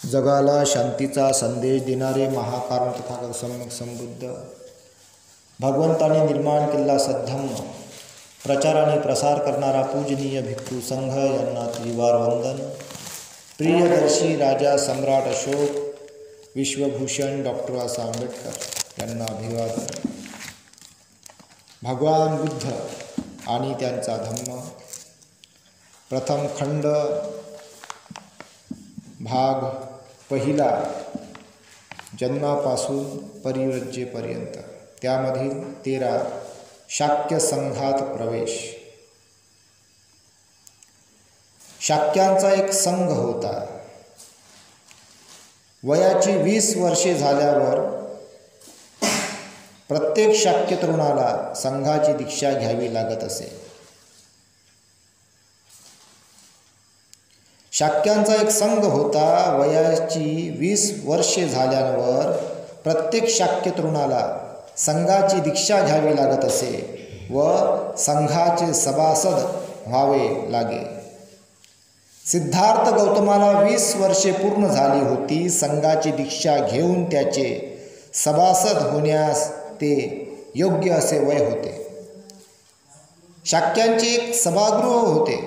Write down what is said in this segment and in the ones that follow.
जगाला शांतीचा संदेश देणारे महाकारण तथागत सम्यक संबुद्ध भगवंताने निर्माण केलेला सद्धम्म प्रचार आणि प्रसार करणारा पूजनीय भिक्खू संघ यांना त्रिवार वंदन. प्रियदर्शी राजा सम्राट अशोक विश्वभूषण डॉक्टर बाबासाहेब आंबेडकर यांना अभिवादन. भगवान बुद्ध आणि त्यांचा धम्म. प्रथम खंड भाग पहिला जन्मापासून परिव्रजेपर्यंत. त्यामधील 13 शाक्य संघात प्रवेश. शाक्यांचा एक संघ होता. वयाची 20 वर्षे झाल्यावर प्रत्येक शाक्य तरुणाला संघाची दीक्षा घ्यावी लागत असे. शाक्यांचा एक संघ होता. वयाची 20 वर्षे झाल्यावर प्रत्येक शाक्य तरुणाला संघाची दीक्षा घ्यावी लागत असे व संघाचे सभासद व्हावे लागे. सिद्धार्थ गौतमाला 20 वर्षे पूर्ण झाली होती. संघाची दीक्षा घेऊन त्याचे सभासद होण्यास ते योग्य असे वय होते. शाक्यांचे एक सभागृह होते.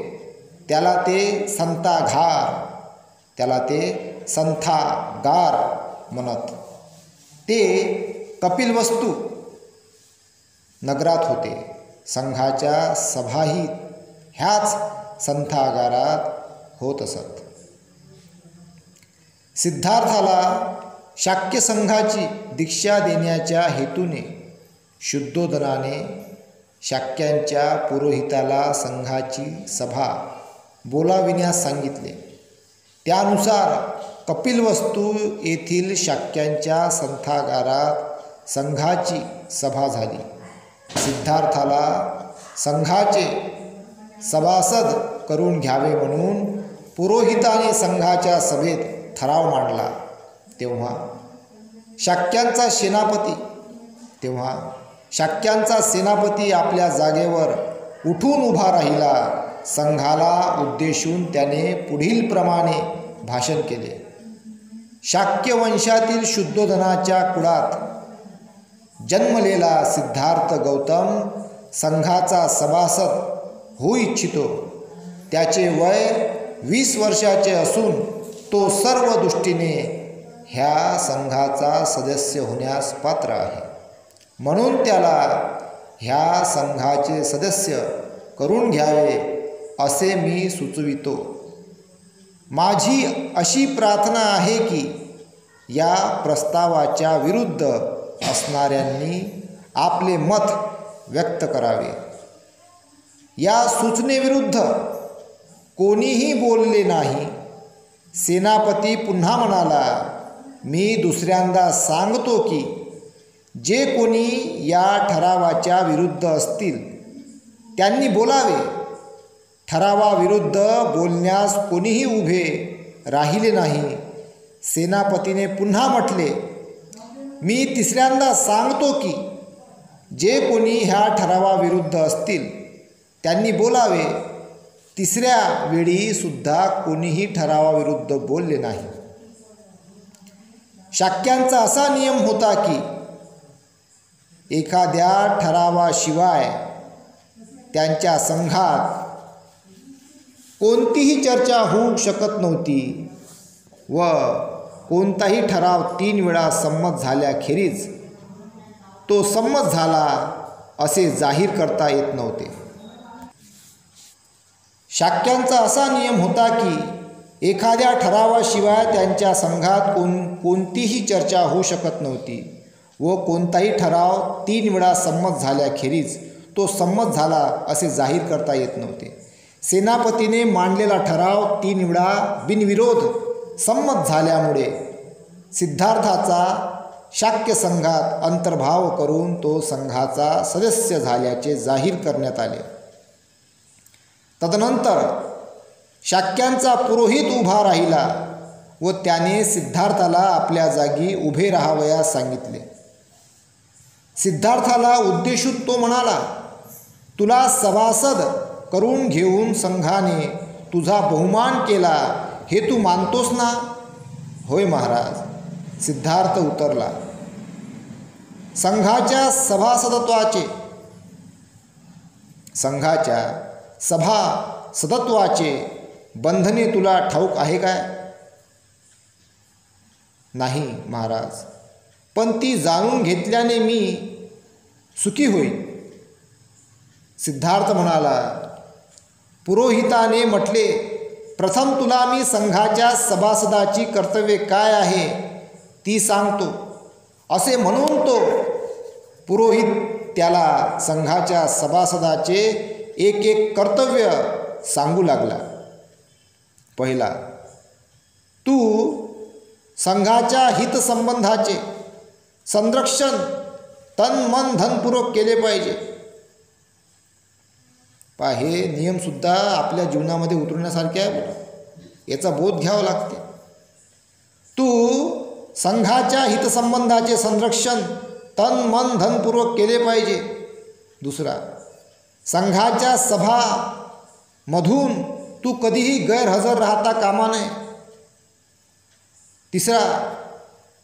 त्याला ते संथागार म्हणत. ते कपिलवस्तू नगरात होते. संघाच्या सभाही ह्याच संथागारात होत असत. सिद्धार्थाला शाक्य संघाची दीक्षा देण्याच्या हेतूने शुद्धोदनाने शाक्यांच्या पुरोहिताला संघाची सभा बोलाविण्यास सांगितले. त्यानुसार कपिलवस्तू येथील शाक्यांच्या संथागारात संघाची सभा झाली. सिद्धार्थाला संघाचे सभासद करून घ्यावे म्हणून पुरोहिताने संघाच्या सभेत ठराव मांडला. तेव्हा शाक्यांचा सेनापती आपल्या जागेवर उठून उभा राहिला. संघाला उद्देशून त्याने पुढील प्रमाणे भाषण केले. शाक्य वंशातील शुद्धोधनाच्या कुळात जन्मलेला सिद्धार्थ गौतम संघाचा सभासद होऊ इच्छितो. त्याचे वय 20 वर्षाचे असून तो सर्व दृष्टीने ह्या संघाचा सदस्य होण्यास पात्र आहे. म्हणून त्याला ह्या संघाचे सदस्य करून घ्यावे असे मी सुचवितो. माझी अशी प्रार्थना आहे की या प्रस्तावाच्या विरुद्ध असणाऱ्यांनी आपले मत व्यक्त करावे. या सूचनेविरुद्ध कोणीही बोलले नाही. सेनापती पुन्हा म्हणाला, मी दुसऱ्यांदा सांगतो की जे कोणी या ठरावाच्या विरुद्ध असतील त्यांनी बोलावे. ठरावाविरुद्ध बोलण्यास कोणीही उभे राहिले नाही. सेनापतीने पुन्हा म्हटले, मी तिसऱ्यांदा सांगतो की जे कोणी ह्या ठरावाविरुद्ध असतील त्यांनी बोलावे. तिसऱ्या वेळी सुद्धा कोणीही ठरावाविरुद्ध बोलले नाही. शाक्यांचा असा नियम होता की एखाद्या ठरावाशिवाय त्यांच्या संघात कोणतीही चर्चा होऊ शकत नव्हती व कोणताही ठराव 3 वेळा संमत झाल्याखेरीज तो संमत झाला असे जाहीर करता येत नव्हते. शाक्यांचा असा नियम होता की एखाद्या ठरावाशिवाय त्यांच्या संघात कोणतीही चर्चा होऊ शकत नव्हती व कोणताही ठराव 3 वेळा संमत झाल्याखेरीज तो संमत झाला असे जाहीर करता येत नव्हते. सेनापतीने मांडलेला ठराव 3 वेळा बिनविरोध संमत झाल्यामुळे सिद्धार्थाचा शाक्य संघात अंतर्भाव करून तो संघाचा सदस्य झाल्याचे जाहीर करण्यात आले. तदनंतर शाक्यांचा पुरोहित उभा राहिला व त्याने सिद्धार्थाला आपल्या जागी उभे राहावयास सांगितले. सिद्धार्थाला उद्देशून तो म्हणाला, तुला सभासद करून घेऊन संघाने तुझा बहुमान केला हे तू मानतोस ना? होय महाराज, सिद्धार्थ उतरला. संघाच्या सभासदत्वाचे बंधने तुला ठाऊक आहे काय? नाही महाराज, पण ती जाणून घेतल्याने मी सुखी होईल. सिद्धार्थ म्हणाला, पुरोहिताने म्हटले, प्रथम तुला मी संघाच्या सभासदाची कर्तव्ये काय आहे ती सांगतो. असे म्हणून तो पुरोहित त्याला संघाच्या सभासदाचे एक एक कर्तव्य सांगू लागला. पहिला, तू संघाच्या हितसंबंधाचे संरक्षण तन मन धनपूर्वक केले पाहिजे. हे नियमसुद्धा आपल्या जीवनामध्ये उतरण्यासारखे आहे बघा, याचा बोध घ्यावा लागते. तू संघाच्या हितसंबंधाचे संरक्षण तन मन धनपूर्वक केले पाहिजे. दुसरा, संघाच्या सभामधून तू कधीही गैरहजर राहता कामा नये. तिसरा,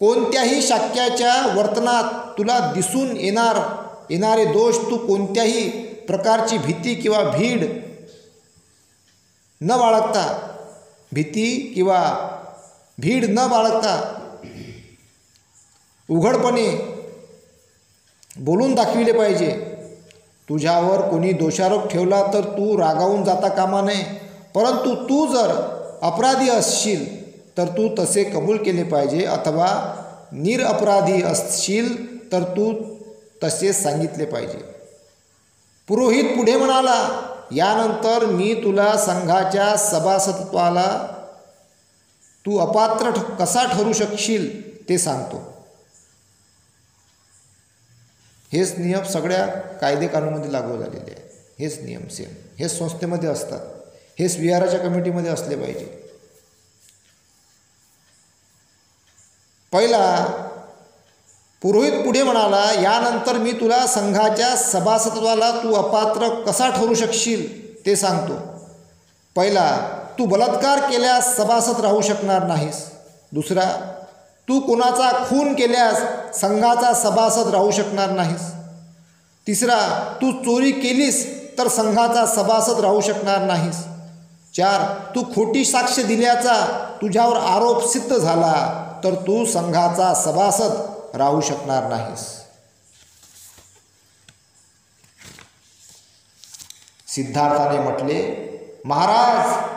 कोणत्याही शाक्याच्या वर्तनात तुला दिसून येणारे दोष तू कोणत्याही प्रकारची भीती किंवा भीड न बाळगता उघडपणे बोलून दाखविले पाहिजे. तुझ्यावर कोणी दोषारोप ठेवला तर तू रागावून जाता कामा नये, परंतु तू जर अपराधी असशील तर तू तसे कबूल केले पाहिजे, अथवा निरपराधी असशील तर तू तसे सांगितले पाहिजे. पुरोहित पुढे म्हणाला, यानंतर मी तुला संघाच्या सभासदत्वाला तू अपात्र कसा ठरू शकशील ते सांगतो. हेच नियम सगळ्या कायदे कानूनमध्ये लागू झालेले आहे. हेच नियम सेम हेच संस्थेमध्ये असतात, हेच विहाराच्या कमिटीमध्ये असले पाहिजे. पहिला, पुरोहित पुढे म्हणाला, यानंतर मी तुला संघाच्या सभासदत्वाला तू अपात्र कसा ठरू शकशील ते सांगतो. पहिला, तू बलात्कार केल्यास सभासद राहू शकणार नाहीस. दुसरा, तू कोणाचा खून केल्यास संघाचा सभासद राहू शकणार नाहीस. तिसरा, तू चोरी केलीस तर संघाचा सभासद राहू शकणार नाहीस. 4, तू खोटी साक्ष दिल्याचा तुझ्यावर आरोप सिद्ध झाला तर तू संघाचा सभासद राहू शकणार नाहीस. सिद्धार्थाने म्हटले, महाराज,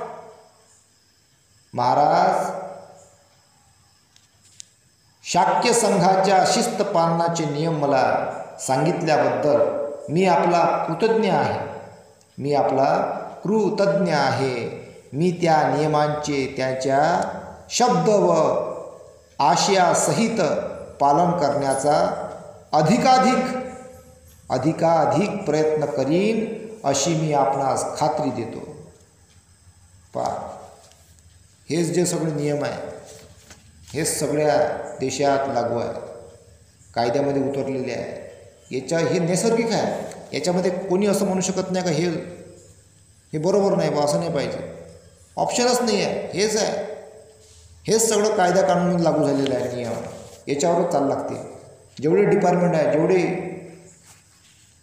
शाक्य संघाच्या शिस्त पालनाचे नियम मला सांगितल्याबद्दल मी आपला कृतज्ञ आहे. मी त्या नियमांचे त्याच्या शब्द व आशयासहित पालन करण्याचा अधिकाधिक प्रयत्न करीन अशी मी आपणास खात्री देतो. हेच जे सगळे नियम आहे हेच सगळ्या देशात लागू आहे, कायद्यामध्ये उतरलेले आहे. हे नैसर्गिक आहे. याच्यामध्ये कोणी असं म्हणू शकत नाही का हे बरोबर नाही बा, असं नाही पाहिजे. ऑप्शनच नाही आहे, हेच आहे. हेच सगळं कायदा कानून लागू झालेलं आहे. नियम याच्यावरच चालू लागते. जेवढे डिपार्टमेंट आहे, जेवढे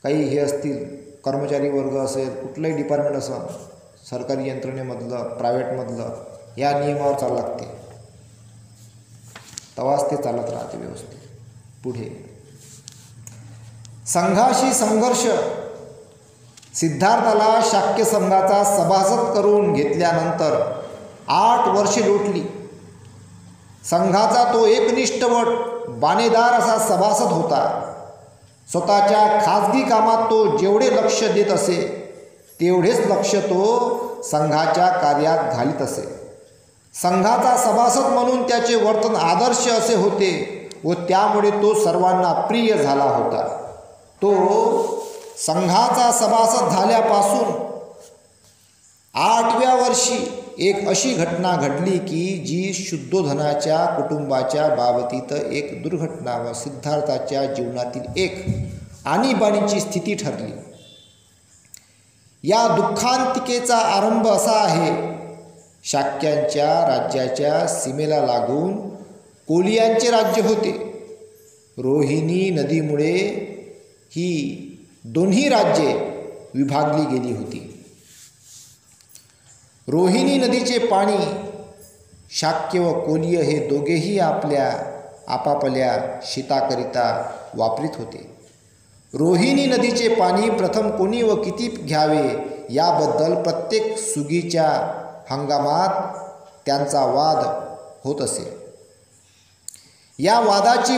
काही हे असतील, कर्मचारी वर्ग असेल, कुठलंही डिपार्टमेंट असेल, सरकारी यंत्रणेमधलं प्रायव्हेटमधलं, या नियमावर चालू लागते. तेव्हाच ते चालत राहते व्यवस्थित. पुढे, संघाशी संघर्ष. सिद्धार्थाला शाक्य संघाचा सभासद करून घेतल्यानंतर 8 वर्षे लोटली. संघाचा तो एकनिष्ठ व बाणेदार असा सभासद होता. स्वतःच्या खाजगी कामात तो जेवढे लक्ष देत असे तेवढेच लक्ष तो संघाच्या कार्यात घालीत असे. संघाचा सभासद म्हणून त्याचे वर्तन आदर्श असे होते व त्यामुळे तो सर्वांना प्रिय झाला होता. तो संघाचा सभासद झाल्यापासून 8व्या वर्षी एक अशी घटना घडली की जी शुद्धोधनाच्या कुटुंबाच्या बाबतीत एक दुर्घटना व सिद्धार्थाच्या जीवनातील एक आणीबाणीची स्थिती ठरली. या दुःखांतिकेचा आरंभ असा आहे शाक्यांच्या राज्याच्या सीमेला लागून कोलियांचे राज्य होते. रोहिणी नदीमुळे ही दोन्ही राज्ये विभागली गेली होती. रोहिणी नदीचे पाणी शाक्य व कोलीय हे दोघेही आपापल्या शेताकरिता वापरीत होते. रोहिणी नदीचे पाणी प्रथम कोणी व किती घ्यावे याबद्दल प्रत्येक सुगीच्या हंगामात त्यांचा वाद होत असे. या वादाची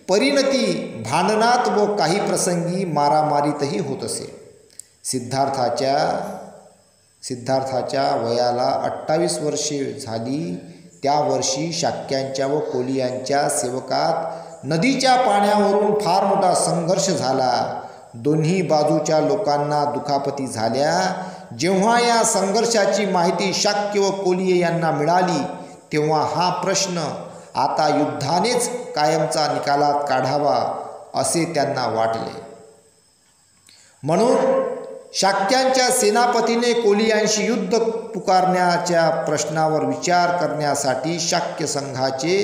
परिणती भांडणात व काही प्रसंगी मारामारीतही होत असे. सिद्धार्थाच्या वयाला 28 वर्षे झाली त्या वर्षी शाक्यांच्या व कोलियांच्या सेवकात नदीच्या पाण्यावरून फार मोठा संघर्ष झाला. दोन्ही बाजूच्या लोकांना दुखापती झाल्या. जेव्हा या संघर्षाची माहिती शाक्य व कोलिय यांना मिळाली तेव्हा हा प्रश्न आता युद्धानेच कायमचा निकालात काढावा असे त्यांना वाटले. म्हणून शाक्यांच्या सेनापतीने कोलियांशी युद्ध पुकारण्याच्या प्रश्नावर विचार करण्यासाठी शाक्य संघाचे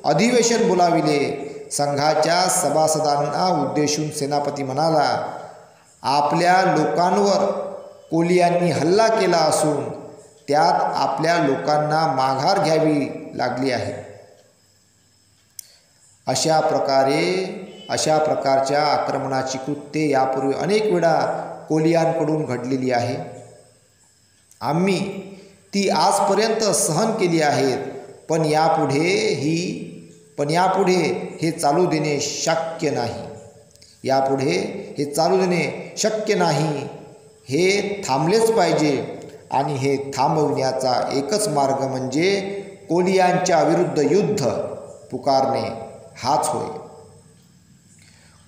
अधिवेशन बोलाविले. संघाच्या सभासदांना उद्देशून सेनापती म्हणाला, आपल्या लोकांवर कोलियांनी हल्ला केला असून त्यात आपल्या लोकांना माघार घ्यावी लागली आहे. अशा प्रकारच्या आक्रमणाची कृत्ये यापूर्वी अनेक वेळा कोलियांकडून घडलेली आहे. आम्ही ती आजपर्यंत सहन केली आहेत, पण यापुढे हे चालू देणे शक्य नाही. शक्य नाही. हे थांबलेच पाहिजे आणि हे थांबवण्याचा एकच मार्ग म्हणजे कोलियांच्या विरुद्ध युद्ध पुकारणे हाच होय.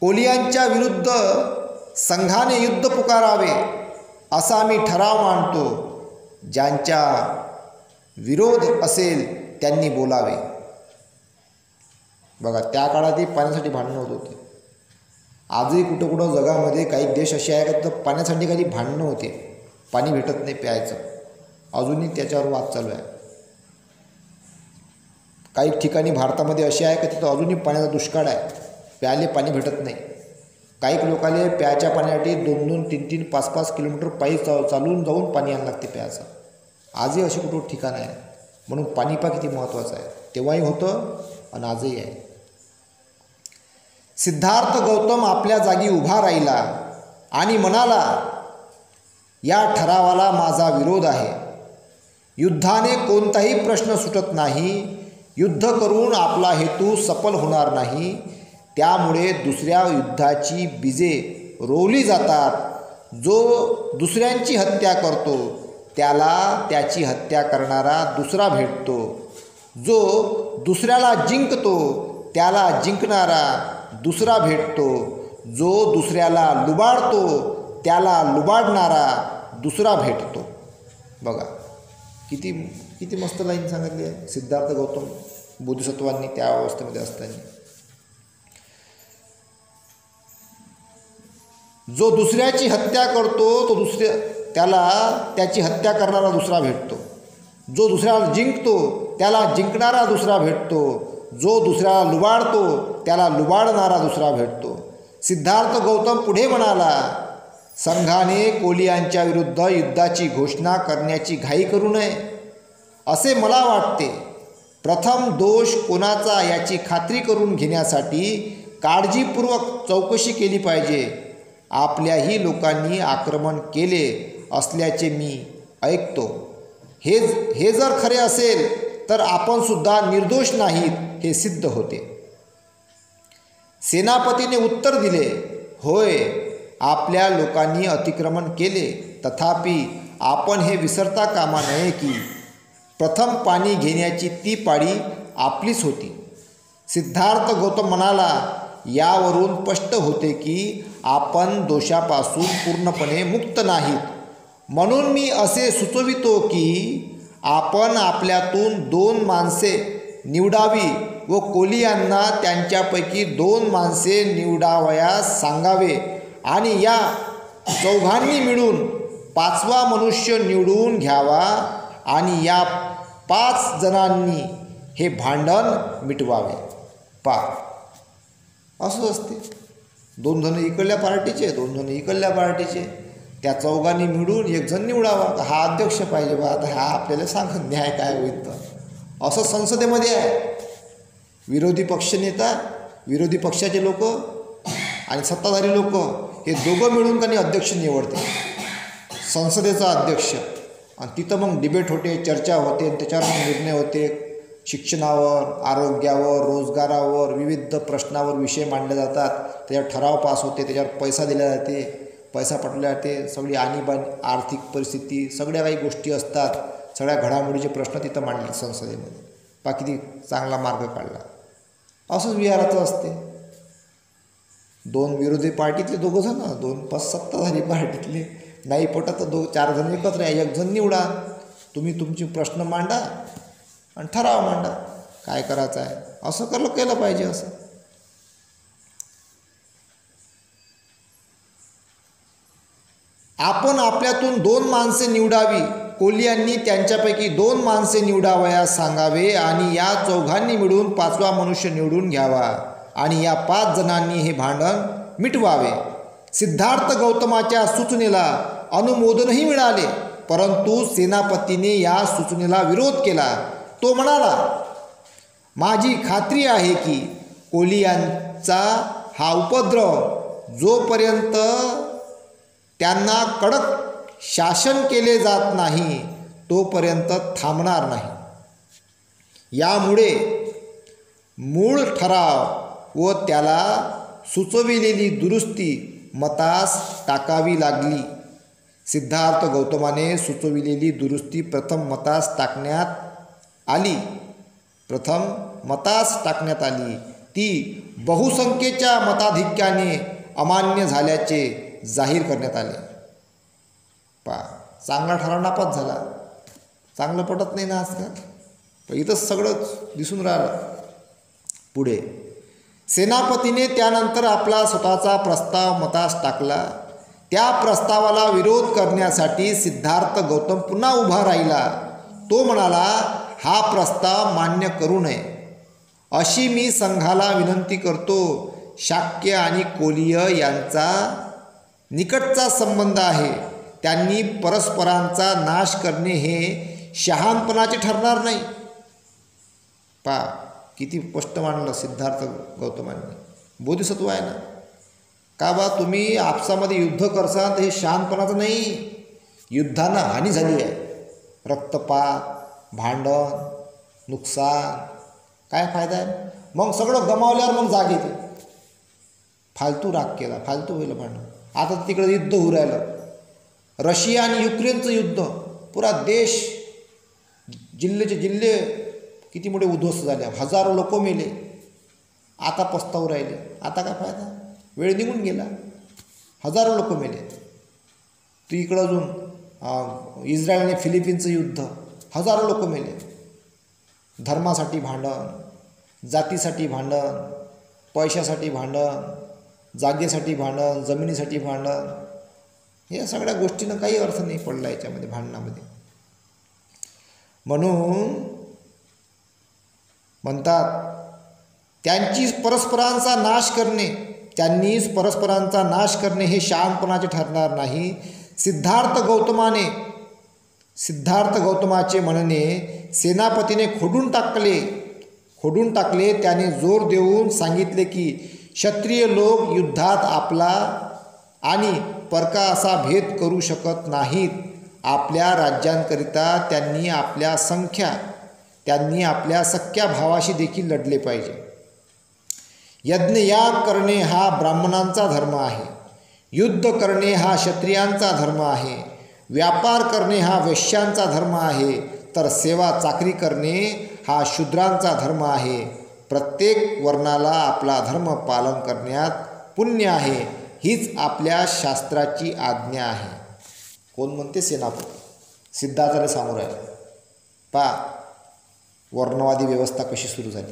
कोलियांच्या विरुद्ध संघाने युद्ध पुकारावे असा मी ठराव मांडतो. ज्यांचा विरोध असेल त्यांनी बोलावे. बघा, त्या काळातही पाण्यासाठी भांडणं होत होते. आजही कुठं जगामध्ये काही देश असे आहेत का तर पाण्यासाठी काही भांडणं होते. पाणी भेटत नाही प्यायचं, अजूनही त्याच्यावर वाद चालू आहे. काही ठिकाणी भारतामध्ये असे आहे का तिथं अजूनही पाण्याचा दुष्काळ आहे, प्यायले पाणी भेटत नाही. काही लोकांना प्यायच्या पाण्यासाठी 2-2, 3-3, 5-5 किलोमीटर पायी चालून जाऊन पाणी आणायला लागते प्यायचं. आजही असे कुठं ठिकाण आहे. म्हणून पाणी किती महत्त्वाचं आहे. तेव्हाही होतं आणि आजही आहे. सिद्धार्थ गौतम आपल्या जागी उभा राहिला आणि म्हणाला, या ठरावाला माझा विरोध आहे. युद्धाने कोणताही प्रश्न सुटत नाही. युद्ध करून आपला हेतू सफल होणार नाही. त्यामुळे दुसऱ्या युद्धाची बीजे रोवली जातात. जो दुसऱ्यांची हत्या करतो त्याला त्याची हत्या करणारा दुसरा भेटतो. जो दुसऱ्याला जिंकतो त्याला जिंकणारा दुसरा भेटतो. जो दुसऱ्याला लुबाडतो त्याला लुबाडणारा दुसरा भेटतो. बघा, किती मस्त लाईन सांगितली आहे सिद्धार्थ गौतम बोधिसत्वांनी त्या अवस्थेमध्ये असताना. जो दुसऱ्याची हत्या करतो त्याला त्याची हत्या करणारा दुसरा भेटतो. जो दुसऱ्याला जिंकतो त्याला जिंकणारा दुसरा भेटतो. जो दुसऱ्याला लुबाडतो त्याला लुबाडणारा दुसरा भेटतो. सिद्धार्थ गौतम पुढे म्हणाला, संघाने कोलियांच्या विरुद्ध युद्धाची घोषणा करण्याची घाई करू नये असे मला वाटते. प्रथम दोष कोणाचा याची खात्री करून घेण्यासाठी काळजीपूर्वक चौकशी केली पाहिजे. आपल्याही लोकांनी आक्रमण केले असल्याचे मी ऐकतो. हे जर खरे असेल तर आपणसुद्धा निर्दोष नाहीत हे सिद्ध होते. सेनापतीने उत्तर दिले, होय, आपल्या लोकांनी अतिक्रमण केले. तथापि आपण हे विसरता कामा नये की प्रथम पाणी घेण्याची ती पाळी आपलीच होती. सिद्धार्थ गौतम म्हणाला, यावरून स्पष्ट होते की आपण दोषापासून पूर्णपणे मुक्त नाहीत. म्हणून मी असे सुचवितो की आपण आपल्यातून 2 माणसे निवडावी व कोलियांना त्यांच्यापैकी 2 माणसे निवडावयास सांगावे आणि या चौघांनी मिळून 5वा मनुष्य निवडून घ्यावा आणि या 5 जणांनी हे भांडण मिटवावे. असंच असते. 2 जण इकडल्या पार्टीचे, 2 जण इकडल्या पार्टीचे, त्या चौघांनी मिळून एक जण निवडावा. हा अध्यक्ष पाहिजे बा, आता हा आपल्याला सांग न्याय काय होईल तर. असं संसदेमध्ये आहे. विरोधी पक्षनेता, विरोधी पक्षाचे लोक आणि सत्ताधारी लोक हे दोघं मिळून त्यांनी अध्यक्ष निवडते, संसदेचा अध्यक्ष. आणि तिथं मग डिबेट होते, चर्चा होते, त्याच्यावर मग निर्णय होते. शिक्षणावर, आरोग्यावर, रोजगारावर, विविध प्रश्नावर विषय मांडले जातात. त्याच्यावर ठराव पास होते, त्याच्यावर पैसा दिला जाते, पैसा पाठवला जाते. सगळी आणीबाणी, आर्थिक परिस्थिती, सगळ्या काही गोष्टी असतात. सगळ्या घडामोडीचे प्रश्न तिथं मांडले संसदेमध्ये. किती चांगला मार्ग काढला. असंच विहाराचं असते. 2 विरोधी पार्टीतले 2 जण, 2 सत्ताधारी पार्टीतले. नाही पटत तर 4 जण एकत्र आहे, 1 जण निवडा. तुम्ही तुमचे प्रश्न मांडा आणि ठराव मांडा काय करायचं आहे. असं केलं पाहिजे. असं आपण आपल्यातून 2 माणसे निवडावी. कोहली यांनी त्यांच्यापैकी 2 माणसे निवडावयास सांगावे आणि या चौघांनी मिळून 5वा मनुष्य निवडून घ्यावा आणि या 5 जणांनी हे भांडण मिटवावे. सिद्धार्थ गौतमाच्या सूचनेला अनुमोदनही मिळाले, परंतु सेनापतीने या सूचनेला विरोध केला. तो म्हणाला, माझी खात्री आहे की कोहली यांचा हा उपद्रव जोपर्यंत त्यांना कडक शासन केले जात नाही तोपर्यंत थांबणार नाही. यामुळे मूळ ठराव व त्याला सुचविलेली दुरुस्ती मतास टाकावी लागली. सिद्धार्थ गौतमाने सुचविलेली दुरुस्ती प्रथम मतास टाकण्यात आली. ती बहुसंख्येच्या मताधिक्याने अमान्य झाल्याचे जाहीर करण्यात आले. चांगला ठराव नापास झाला. चांगलं पटत नाही ना आजकाल. इथंच सगळंच दिसून राहिलं. पुढे सेनापतीने त्यानंतर आपला स्वतःचा प्रस्ताव मतास टाकला. त्या प्रस्तावाला विरोध करण्यासाठी सिद्धार्थ गौतम पुन्हा उभा राहिला. तो म्हणाला, हा प्रस्ताव मान्य करू नये अशी मी संघाला विनंती करतो. शाक्य आणि कोलीय यांचा निकटचा संबंध आहे. त्यांनी परस्परांचा नाश करणे हे शहाणपणाचे ठरणार नाही. किती स्पष्ट मांडलं सिद्धार्थ गौतमांनी. बोधिसत्व आहे ना. का बा तुम्ही आपसामध्ये युद्ध करसाल तर हे शहाणपणाचं नाही. युद्धानं हानी झाली आहे. रक्तपात, भांडण, नुकसान, काय फायदा आहे. मग सगळं गमावल्यावर मग जाग येते. फालतू राग केला, फालतू होईल भांडण. आता तिकडे युद्ध होऊ राहिलं. रशिया आणि युक्रेनचं युद्ध. पुरा देश, जिल्ह्याचे जिल्हे किती मोठे उद्ध्वस्त झाले. हजारो लोक मेले. आता पस्तावू राहिले. आता काय फायदा. वेळ निघून गेला. हजारो लोक मेले. तू इकडं अजून इस्रायल आणि फिलिपिन्सचं युद्ध. हजारो लोक मेले. धर्मासाठी भांडण, जातीसाठी भांडण, पैशासाठी भांडण, जागेसाठी भांडण, जमिनीसाठी भांडण. या सगळ्या गोष्टीनं काही अर्थ नाही पडला याच्यामध्ये, भांडणामध्ये. म्हणून म्हणतात त्यांनी परस्परांचा नाश करणे हे शहाणपणाचे ठरणार नाही. सिद्धार्थ गौतमाचे म्हणणे सेनापतीने खोडून टाकले. त्याने जोर देऊन सांगितले की क्षत्रिय लोक युद्धात आपला आणि परका असा भेद करू शकत नाहीत. आपल्या राज्यांकरिता त्यांनी आपल्या सख्या भावाशी देखील लढले पाहिजे. यज्ञयाग करणे हा ब्राह्मणांचा धर्म आहे. युद्ध करणे हा क्षत्रियांचा धर्म आहे. व्यापार करणे हा वैश्यांचा धर्म आहे. तर सेवा चाकरी करणे हा शूद्रांचा धर्म आहे. प्रत्येक वर्णाला आपला धर्म पालन करण्यात पुण्य आहे. हीच आपल्या शास्त्राची आज्ञा आहे. कोण म्हणते? सेनापती. सिद्धार्थाने सांगू राहिले. वर्णवादी व्यवस्था कशी सुरू झाली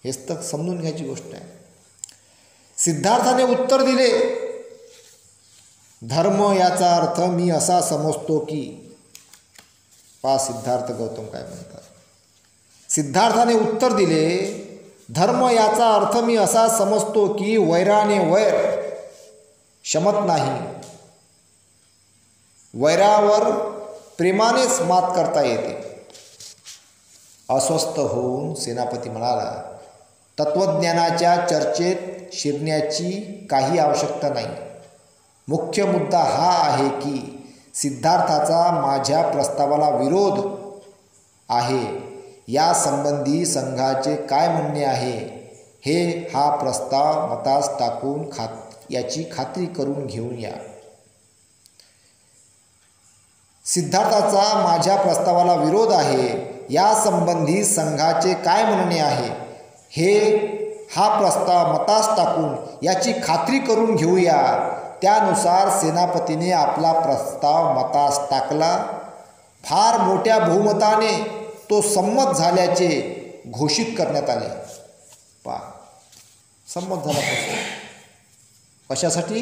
हेच तर समजून घ्यायची गोष्ट आहे. सिद्धार्थाने उत्तर दिले, धर्म याचा अर्थ मी असा समजतो की सिद्धार्थ गौतम काय म्हणतात. सिद्धार्थाने उत्तर दिले, धर्म याचा अर्थ मी असा समजतो की वैराने वैर शमत नाही, वैरावर प्रेमानेच मात करता येते. अस्वस्थ होऊन सेनापती म्हणाला, तत्त्वज्ञानाच्या चर्चेत शिरण्याची काही आवश्यकता नाही. मुख्य मुद्दा हा आहे की सिद्धार्थाचा माझ्या प्रस्तावाला विरोध आहे. या संबंधी संघाचे काय म्हणणे आहे हे हा प्रस्ताव मतास टाकून याची खात्री करून घेऊन या. सिद्धार्थाचा माझ्या प्रस्तावाला विरोध आहे. या संबंधी संघाचे काय म्हणणे आहे हे हा प्रस्ताव मतास टाकून याची खात्री करून घेऊया. त्यानुसार सेनापतीने आपला प्रस्ताव मतास टाकला. फार मोठ्या बहुमताने तो संमत झाल्याचे घोषित करण्यात आले. संमत झाला कशासाठी?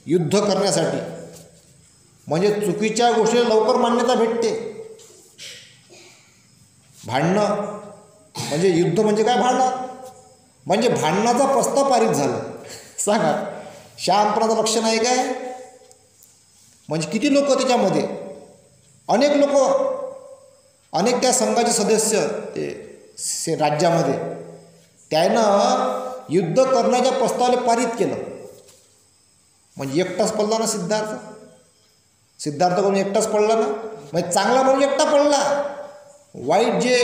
युद्ध करण्यासाठी. म्हणजे चुकीच्या गोष्टीला लवकर मान्यता भेटते. भांडणं म्हणजे युद्ध म्हणजे काय? भांडण म्हणजे भांडणाचा प्रस्ताव पारित झाला. सांगा, शहाणपणाचं लक्षण आहे काय? म्हणजे किती लोक त्याच्यामध्ये, अनेक लोक, अनेक त्या संघाचे सदस्य ते राज्यामध्ये, त्यानं युद्ध करण्याच्या प्रस्तावाला पारित केलं. म्हणजे एकटाच पडला ना सिद्धार्थ. सिद्धार्थ करून एकटाच पडला ना. म्हणजे चांगला म्हणून एकटा पडला. वाईट जे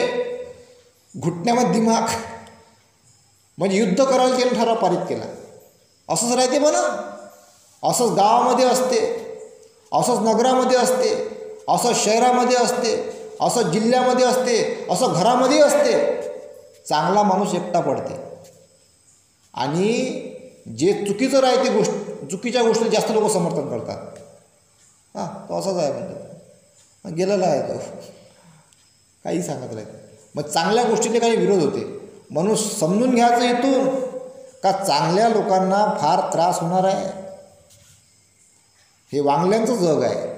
घुटण्यामध्ये दिमाग, म्हणजे युद्ध करायला त्याने ठराव पारित केला. असंच राहते म्हणा. असंच गावामध्ये असते, असंच नगरामध्ये असते, असंच शहरामध्ये असते, असं जिल्ह्यामध्ये असते, असं घरामध्ये असते. चांगला माणूस एकटा पडते आणि जे चुकीचं राहते चुकीच्या गोष्टी जास्त लोक समर्थन करतात. तो असाच आहे म्हणतात, गेलेला आहे तो, काही सांगत राहते. मग चांगल्या गोष्टीने काही विरोध होते. म्हणून समजून घ्यायचं इथून का चांगल्या लोकांना फार त्रास होणार आहे. हे वांगल्यांचं जग आहे.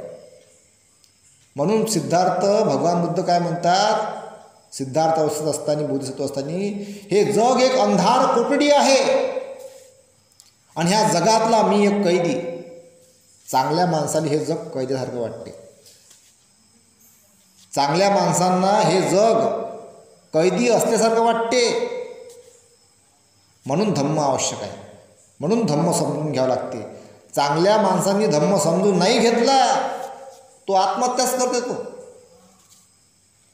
म्हणून सिद्धार्थ, भगवान बुद्ध काय म्हणतात, सिद्धार्थ अवस्थेत असताना, बोधिसत्व असताना, हे जग एक अंधार कोठडी आहे आणि ह्या जगातला मी एक कैदी. चांगल्या माणसाला हे जग कैद्यासारखं वाटते. चांगल्या माणसांना हे जग कैदी असल्यासारखं वाटते. म्हणून धम्म आवश्यक आहे. म्हणून धम्म समजून घ्यावं लागते. चांगल्या माणसांनी धम्म समजून नाही घेतला, तो आत्महत्याच करते.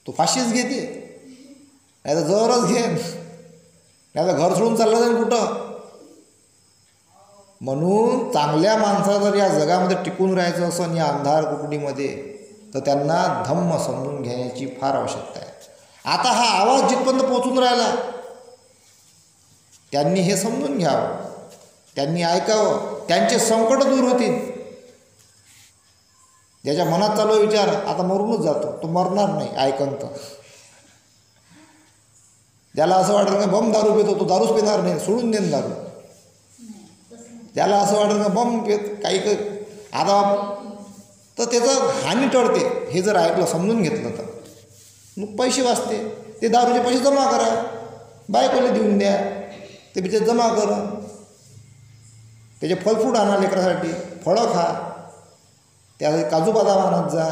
तो फाशीच घेते, नाही तर जवळच घेन, नाही तर घर सोडून चाललं जाईल कुठं. म्हणून चांगल्या माणसाला जर या जगामध्ये टिकून राहायचं असं या अंधार कुकडीमध्ये, तर त्यांना धम्म समजून घेण्याची फार आवश्यकता आहे. आता हा आवाज जिथपर्यंत पोचून राहिला, त्यांनी हे समजून घ्यावं, त्यांनी ऐकावं, त्यांचे संकट दूर होतील. ज्याच्या मनात चालू विचार आता मरूनच जातो, तो मरणार नाही ऐकन तर. ज्याला असं वाटतं का बम दारू पितो, तो दारूच पिणार नाही, सोडून देईन दारू. ज्याला असं वाटतं का बम पित काही आता, तर त्याचं हानी टळते. हे जर ऐकलं, समजून घेतलं तर मग पैसे वाचते. ते दारूचे पैसे जमा करा, बायकोला देऊन द्या, ते बिचार जमा करा, त्याचे फलफ्रूट आणा लेकरासाठी, फळं खा, त्यासाठी काजू बदाम आणत जा,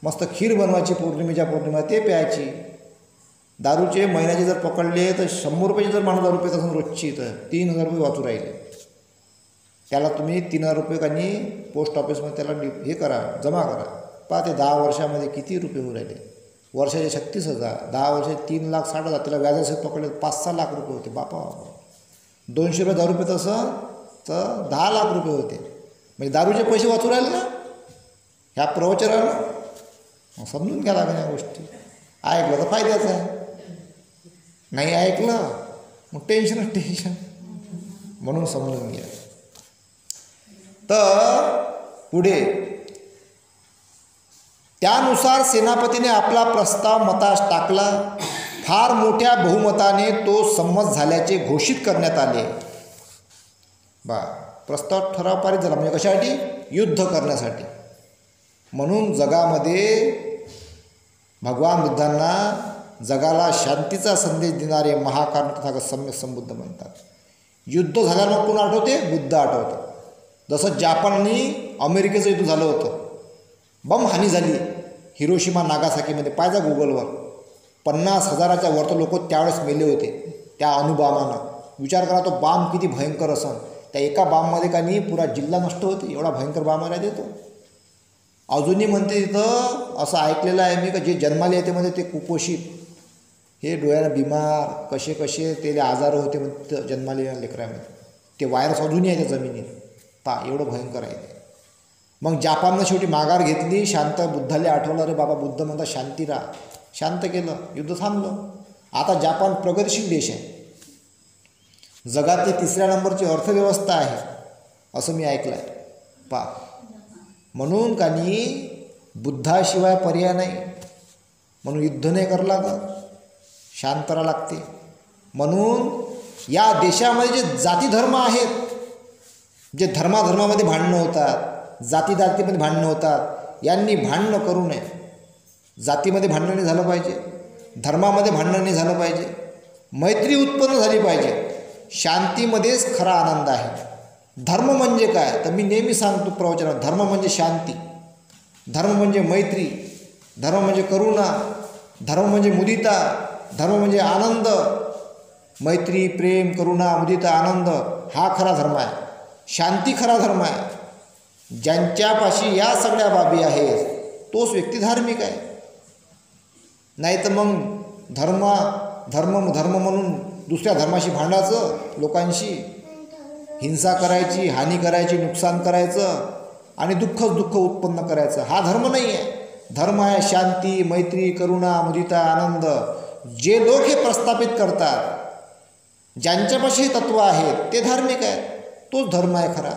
मस्त खीर बनवायची पौर्णिमेच्या पौर्णिमा, ते प्यायची. दारूचे महिन्याचे जर पकडले तर 100 रुपयाचे जर माणूस दारू पित असेल रोजची, तर 3000 रुपये वाचू राहिले. त्याला तुम्ही 3000 रुपये आणि पोस्ट ऑफिसमध्ये त्याला हे करा, जमा करा. पहा ते 10 वर्षामध्ये किती रुपये होऊ राहिले. वर्षाचे 36,000, 10 वर्षाचे 3,60,000, त्याला व्याजासहित पकडले 5-6 लाख रुपये होते. बापा, 200 रुपये दारू पित असं तर 10 लाख रुपये होते. म्हणजे दारूचे पैसे वाचू राहिले ना ह्या प्रवचनानं. समजून घ्या लागेल या गोष्टी. ऐकलं तर फायद्याचं आहे, नाही ऐकलं मग टेन्शन. म्हणून समजून घ्या. तर पुढे त्यानुसार सेनापतीने आपला प्रस्ताव मतास टाकला. फार मोठ्या बहुमताने तो संमत झाल्याचे घोषित करण्यात आले. प्रस्ताव ठराव पारित झाला. म्हणजे कशासाठी? युद्ध करण्यासाठी. म्हणून जगामध्ये भगवान बुद्धांना जगाला शांतीचा संदेश देणारे महाकारण तथागत सम्यक संबुद्ध म्हणतात. युद्ध झाल्यावर मग कोण आठवते? बुद्ध आठवतं. जसं जापान आणि अमेरिकेचं युद्ध झालं होतं, बम हानी झाली हिरोशिमा नागासाकीमध्ये. पाहिजे गुगलवर 50,000च्या वरती लोक त्यावेळेस मेले होते त्या अणुबामानं. विचार करा तो बाम किती भयंकर असन. त्या एका बाममध्ये का नाही पुरा जिल्हा नष्ट होते, एवढा भयंकर बाम राहते तो. अजूनही म्हणते तिथं असं ऐकलेलं आहे मी का जे जन्माले येते म्हणजे ते कुपोषित, हे डोळ्यानं बिमार, कसे कसे ते आजार होते म्हणजे जन्माले लेकरामध्ये. ते व्हायरस अजूनही आहे त्या जमिनीत. एवढं भयंकर आहे ते. मग जापाननं शेवटी माघार घेतली. शांत बुद्धाले आठवलं, रे बाबा बुद्ध म्हणतात शांती राहा. शांत केलं, युद्ध थांबलं. आता जापान प्रगतिशील देश आहे, जगातली 3ऱ्या नंबरची अर्थव्यवस्था आहे असं मी ऐकलं आहे. म्हणून का नाही बुद्धाशिवाय पर्याय नाही. म्हणून युद्ध नाही करावं लागत, शांत राहावं लागते. म्हणून या देशामध्ये जे जाती धर्म आहेत, जे धर्माधर्मामध्ये भांडणं होतात, जाती जातीमध्ये भांडणं होतात, यांनी भांडणं करू नये. जातीमध्ये भांडणं नाही झालं पाहिजे, धर्मामध्ये भांडणं नाही झालं पाहिजे, मैत्री उत्पन्न झाली पाहिजे. शांतीमध्येच खरा आनंद आहे. धर्म म्हणजे काय तर मी नेहमी सांगतो प्रवचनात, धर्म म्हणजे शांती, धर्म म्हणजे मैत्री, धर्म म्हणजे करुणा, धर्म म्हणजे मुदिता, धर्म म्हणजे आनंद. मैत्री, प्रेम, करुणा, मुदिता, आनंद हा खरा धर्म आहे. शांती खरा धर्म आहे. ज्यांच्यापाशी या सगळ्या बाबी आहेत तोच व्यक्ती धार्मिक आहे. नाही तर मग धर्म म्हणून दुसऱ्या धर्माशी भांडायचं, लोकांशी हिंसा करायची, हानी करायची, नुकसान करायचं आणि दुःख उत्पन्न करायचं, हा धर्म नाही आहे. धर्म आहे शांती, मैत्री, करुणा, मुदिता, आनंद. जे लोक हे प्रस्थापित करतात, ज्यांच्यापाशी हे तत्त्व आहेत ते धार्मिक आहेत. तोच धर्म आहे खरा.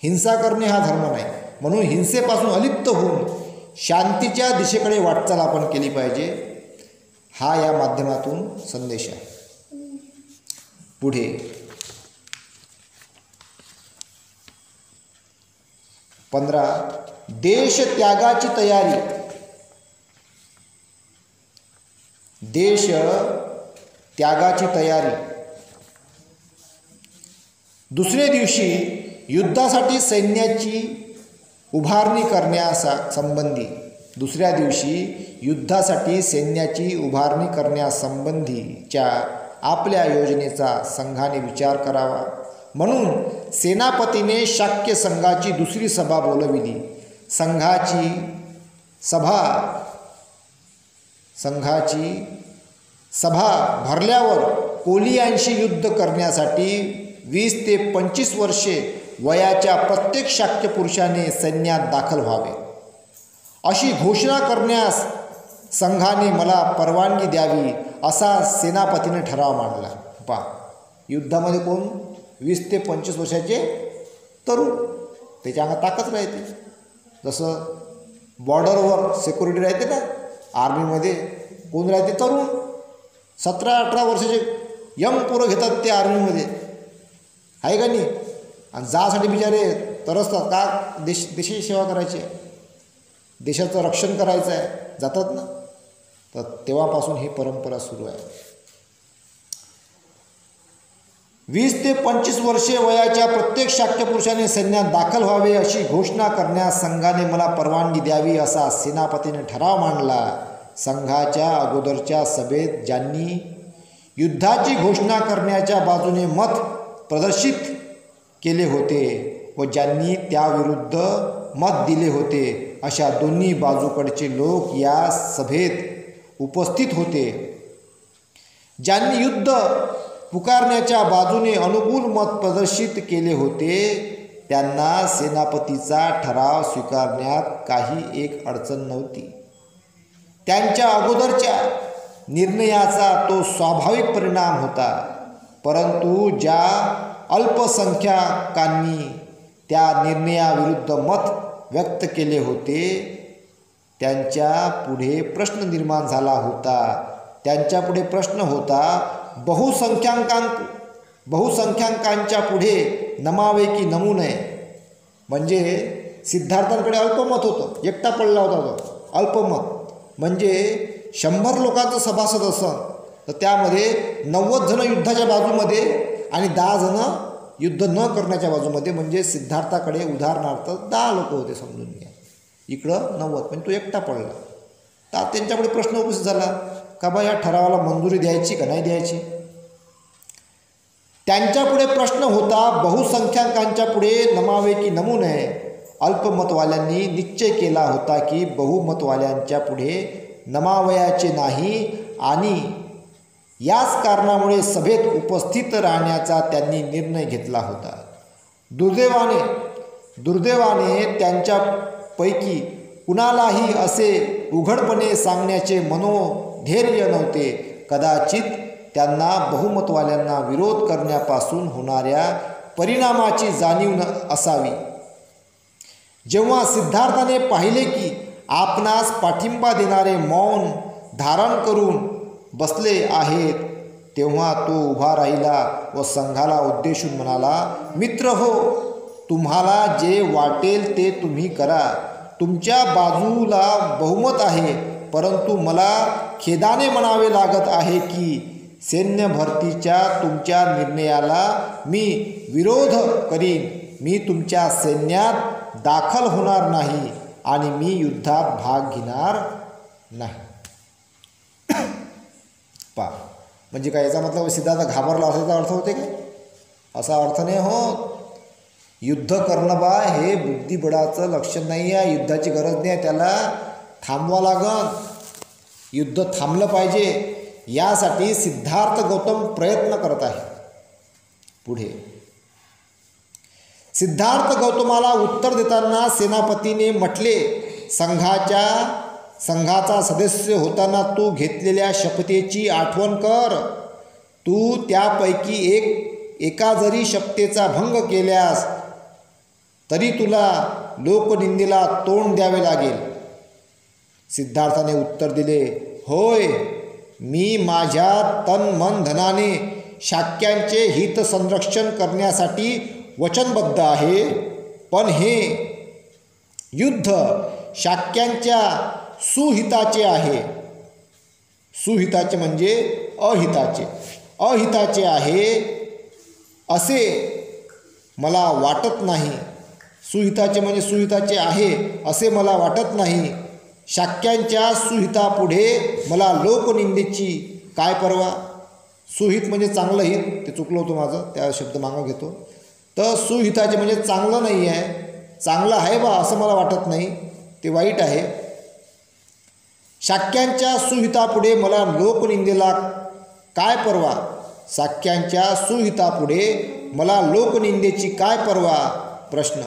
हिंसा करणे हा धर्म नाही. म्हणून हिंसेपासून अलिप्त होऊन शांतीच्या दिशेकडे वाटचाल आपण केली पाहिजे. हा या माध्यमातून संदेश आहे. पुढे 15 देश त्यागाची तयारी. देश त्यागाची तयारी. दुसरे दिवशी युद्धासाठी सैन्याची उभारणी करण्यासंबंधी दुसऱ्या दिवशी युद्धासाठी सैन्याची उभारणी करण्यासंबंधीच्या आपल्या योजनेचा संघाने विचार करावा. म्हणून सेनापतीने शाक्य संघाची दुसरी सभा बोलविली. संघाची सभा भरल्यावर कोलियांशी युद्ध करण्यासाठी 20 ते 25 वर्षे वयाच्या प्रत्येक शाक्य पुरुषाने सैन्यात दाखल व्हावे अशी घोषणा करण्यास संघाने मला परवानगी द्यावी असा सेनापतीने ठराव मांडला. युद्धामध्ये कोण 20 ते 25 वर्षाचे तरुण, त्याच्या अंगात ताकद राहते. जसं बॉर्डरवर सिक्युरिटी राहते ना, आर्मीमध्ये कोण राहते? तरुण. 17-18 वर्षाचे यंग पोरं घेतात ते आर्मीमध्ये, आहे का नाही? आणि जासाठी बिचारे तरसतात का? देशाची सेवा करायची आहे, देशाचं रक्षण करायचं आहे, जातात ना. तर तेव्हापासून ही परंपरा सुरू आहे. 20 ते 25 वर्षे वयाच्या प्रत्येक शाक्य पुरुषाने सैन्यात दाखल व्हावे अशी घोषणा करण्यास संघाने मला परवानगी द्यावी असा सेनापतीने ठराव मांडला. संघाच्या अगोदरच्या सभेत ज्यांनी युद्धाची घोषणा करण्याच्या बाजूने मत प्रदर्शित केले होते व ज्यांनी त्याविरुद्ध मत दिले होते अशा दोन्ही बाजूकडचे लोक या सभेत उपस्थित होते. ज्यांनी युद्ध पुकारण्याच्या बाजूने अनुकूल मत प्रदर्शित केले होते त्यांना सेनापतीचा ठराव स्वीकारण्यात काही एक अडचण नव्हती. त्यांच्या अगोदरच्या निर्णयाचा तो स्वाभाविक परिणाम होता. परंतु ज्या अल्पसंख्याकांनी त्या निर्णयाविरुद्ध मत व्यक्त केले होते त्यांच्या पुढे प्रश्न निर्माण झाला होता. त्यांच्या पुढे प्रश्न होता, बहुसंख्याकांच्या पुढे नमावे की नमू नये. म्हणजे सिद्धार्थांकडे अल्पमत होतं, एकटा पडला होता तो, अल्पमत. म्हणजे 100 लोकांचं सभासद असं तर त्यामध्ये 90 जण युद्धाच्या बाजूमध्ये आणि 10 जण युद्ध न करण्याच्या बाजूमध्ये, म्हणजे सिद्धार्थाकडे उदाहरणार्थ 10 लोक होते समजून घ्या, इकडं 90, पण तो एकटा पडला. तर त्यांच्यापुढे प्रश्न उपस्थित झाला का बा या ठरावाला मंजुरी द्यायची का नाही द्यायची. त्यांच्यापुढे प्रश्न होता, बहुसंख्याकांच्या पुढे नमावे की नमू नये. अल्पमतवाल्यांनी निश्चय केला होता की बहुमतवाल्यांच्या पुढे नमावयाचे नाही आणि याच कारणामुळे सभेत उपस्थित राहण्याचा त्यांनी निर्णय घेतला होता. दुर्दैवाने त्यांच्यापैकी कुणालाही असे उघडपणे सांगण्याचे मनोधैर्य नव्हते. कदाचित त्यांना बहुमतवाल्यांना विरोध करण्यापासून होणाऱ्या परिणामाची जाणीव असावी. जेव्हा सिद्धार्थाने पाहिले की आपणास पाठिंबा देणारे मौन धारण करून बसले आहेत, तेव्हा तो उभा राहिला व संघाला उद्देशून म्हणाला, मित्र हो, तुम्हाला जे वाटेल ते तुम्ही करा. तुमच्या बाजूला बहुमत आहे, परंतु मला खेदाने म्हणावे लागत आहे की सैन्य भरतीच्या तुमच्या निर्णयाला मी विरोध करीन. मी तुमच्या सैन्यात दाखल होणार नाही आणि मी युद्धात भाग घेणार नाही. म्हणजे काय याचा मतलब सिद्धार्थ घाबरला असाचा अर्थ होते काय? असा अर्थ नाही हो. युद्ध करणं बा हे बुद्धिबळाचं लक्षण नाही आहे. युद्धाची गरज नाही आहे, त्याला थांबवा लागन. युद्ध थांबलं पाहिजे. यासाठी सिद्धार्थ गौतम प्रयत्न करत आहे. पुढे सिद्धार्थ गौतमाला उत्तर देताना सेनापतीने म्हटले, संघाचा सदस्य होताना तू घेतलेल्या शपथेची आठवण कर. तू त्यापैकी एका जरी शपथेचा भंग केल्यास तरी तुला लोकनिंदेला तोंड द्यावे लागेल. सिद्धार्थाने उत्तर दिले, होय, मी माझ्या तन मन धनाने शाक्यांचे हित संरक्षण करण्यासाठी वचनबद्ध आहे, पण हे युद्ध शाक्यांच्या सुहिताचे आहे. सुहिताचे म्हणजे अहिताचे आहे असे मला वाटत नाही. सुहिताचे म्हणजे सुहिताचे आहे असे मला वाटत नाही. शाक्यांच्या सुहितापुढे मला लोकनिंदेची काय पर्वा. सुहित म्हणजे चांगलं हित, ते चुकलं होतं माझं, त्या शब्द मागं घेतो. तर सुहिताचे म्हणजे चांगलं नाही आहे, चांगलं आहे बा असं मला वाटत नाही, ते वाईट आहे. शाक्यांच्या सुहितापुढे मला लोकनिंदेला काय पर्वा. शाक्यांच्या सुहितापुढे मला लोकनिंदेची काय पर्वा. प्रश्न,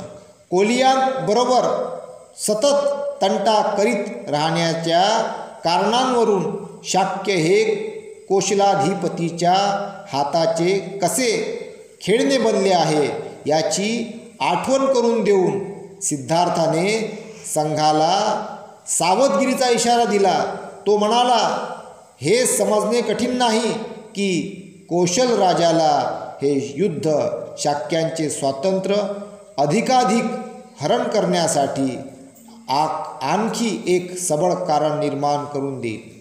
कोलियांबरोबर सतत तंटा करीत राहण्याच्या कारणांवरून शाक्य हे कोशलाधिपतीच्या हाताचे कसे खेळणे बनले आहे याची आठवण करून देऊन सिद्धार्थाने संघाला सावधगिरीचा इशारा दिला. तो म्हणाला, हे समजणे कठीण नाही की कौशल राजाला हे युद्ध शाक्यांचे स्वातंत्र्य अधिकाधिक हरण करण्यासाठी आणखी एक सबळ कारण निर्माण करून देईल.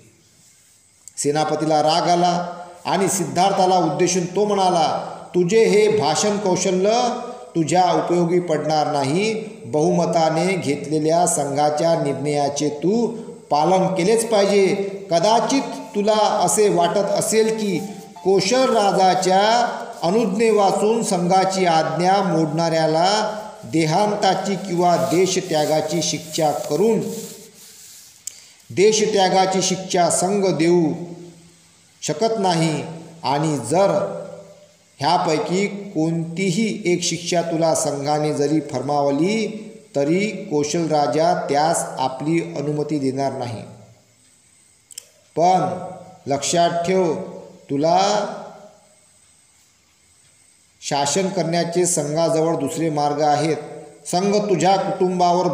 सेनापतीला राग आला आणि सिद्धार्थाला उद्देशून तो म्हणाला, तुझे हे भाषण कौशल्य तुझ्या उपयोगी पडणार नाही. बहुमताने घेतलेल्या संघाच्या निर्णयाचे तू पालन केलेच पाहिजे. कदाचित तुला असे वाटत असेल की कौशल राजाच्या अनुज्ञे वाचून संघाची आज्ञा मोडणाऱ्याला देहांताची किंवा देशत्यागाची शिक्षा करून देशत्यागाची शिक्षा संघ देऊ शकत नाही, आणि जर ह्यापैकी कोणतीही एक शिक्षा तुला संघाने जरी फरमावली तरी कौशल राजा त्यास आपली अनुमती देणार नाही. पण लक्षात ठेव, तुला शासन करण्याचे संघाजवळ दुसरे मार्ग आहेत. संघ तुझ्या कुटुंबावर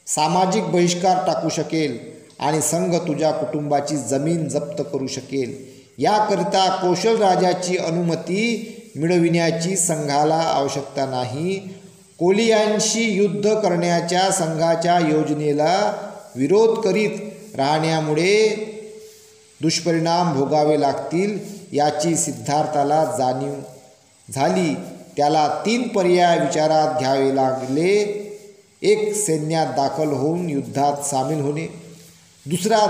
सामाजिक बहिष्कार टाकू शकेल आणि संघ तुझ्या कुटुंबाची जमीन जप्त करू शकेल. याकरिता कौशल राजाची अनुमती मिळविण्याची संघाला आवश्यकता नाही. कोलियांशी युद्ध करण्याच्या संघाच्या योजनेला विरोध करीत राहण्यामुळे दुष्परिणाम भोगावे लागतील याची सिद्धार्थाला जाणीव झाली. त्याला 3 पर्याय विचारात घ्यावे लागले. एक, सैन्यात दाखल होऊन युद्धात सामील होणे. दुसरा,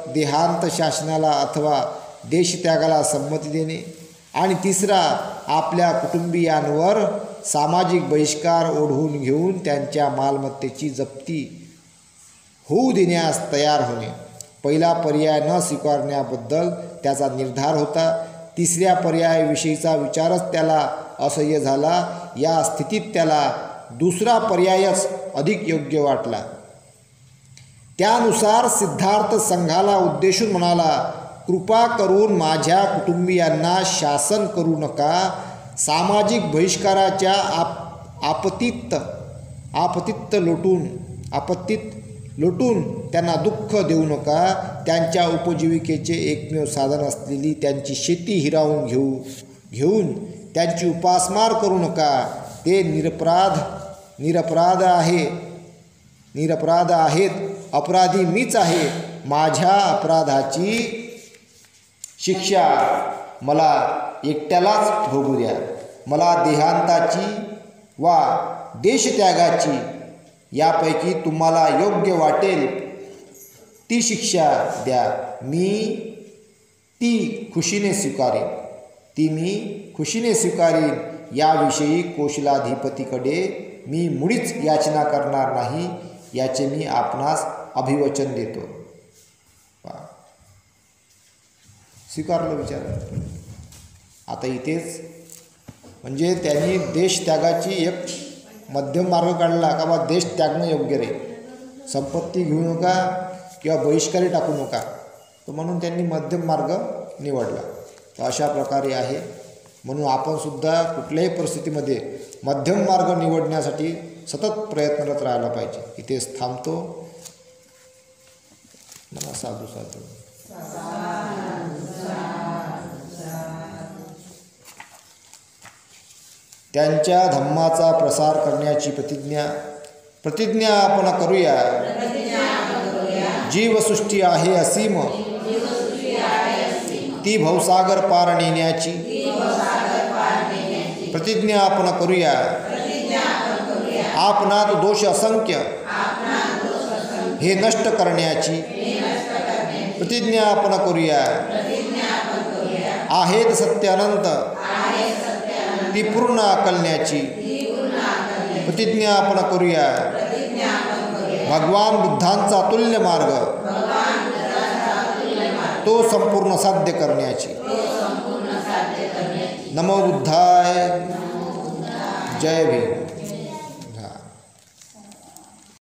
देहांत शासनाला अथवा देशत्यागाला संमती देणे. आणि तिसरा, आपल्या कुटुंबियांवर सामाजिक बहिष्कार ओढवून घेऊन त्यांच्या मालमत्तेची जप्ती होऊ देण्यास तयार होणे. पहिला पर्याय न स्वीकारण्याबद्दल त्याचा निर्धार होता. तिसऱ्या पर्यायाविषयीचा विचारच त्याला असह्य झाला. या स्थितीत त्याला दुसरा पर्यायच अधिक योग्य वाटला. त्यानुसार सिद्धार्थ संघाला उद्देशून म्हणाला, कृपा करून माझ्या कुटुंबियांना शासन करू नका. सामाजिक बहिष्काराच्या आपत्तीत लोटून त्यांना दुःख देऊ नका. त्यांच्या उपजीविकेचे एकमेव साधन असलेली त्यांची शेती हिरावून घेऊन त्यांची उपासमार करू नका. ते निरपराध आहेत. अपराधी मीच आहे. माझ्या अपराधाची शिक्षा मला एकट्यालाच भोगू द्या. मला देहांताची वा देशत्यागाची यापैकी तुम्हाला योग्य वाटेल ती शिक्षा द्या. मी ती खुशीने स्वीकारेन. याविषयी कौशलाधिपतीकडे मी मुळीच याचना करणार नाही याचे मी आपणास अभिवचन देतो. स्वीकारलं विचार. आता इथेच म्हणजे त्यांनी देशत्यागाची एक मध्यम मार्ग काढला का बा देश त्यागणं योग्य रे, संपत्ती घेऊ नका किंवा बहिष्कारी टाकू नका. तर म्हणून त्यांनी मध्यम मार्ग निवडला. तर अशा प्रकारे आहे. म्हणून आपण सुद्धा कुठल्याही परिस्थितीमध्ये मध्यम मार्ग निवडण्यासाठी सतत प्रयत्नरत राहायला पाहिजे. इथेच थांबतो. मला साधू. त्यांच्या धम्माचा प्रसार करण्याची प्रतिज्ञा आपण करूया. जीवसृष्टी आहे असीम, ती भवसागर पार नेण्याची प्रतिज्ञा आपण करूया. आपणात दोष असंख्य हे नष्ट करण्याची प्रतिज्ञा आपण करूया. आहेत सत्य अनंत ती पूर्ण आकलण्याची प्रतिज्ञा आपण करूया. भगवान बुद्धांचा तुल्य मार्ग तो संपूर्ण साध्य करण्याची. नमो बुद्धाय. जय भीम.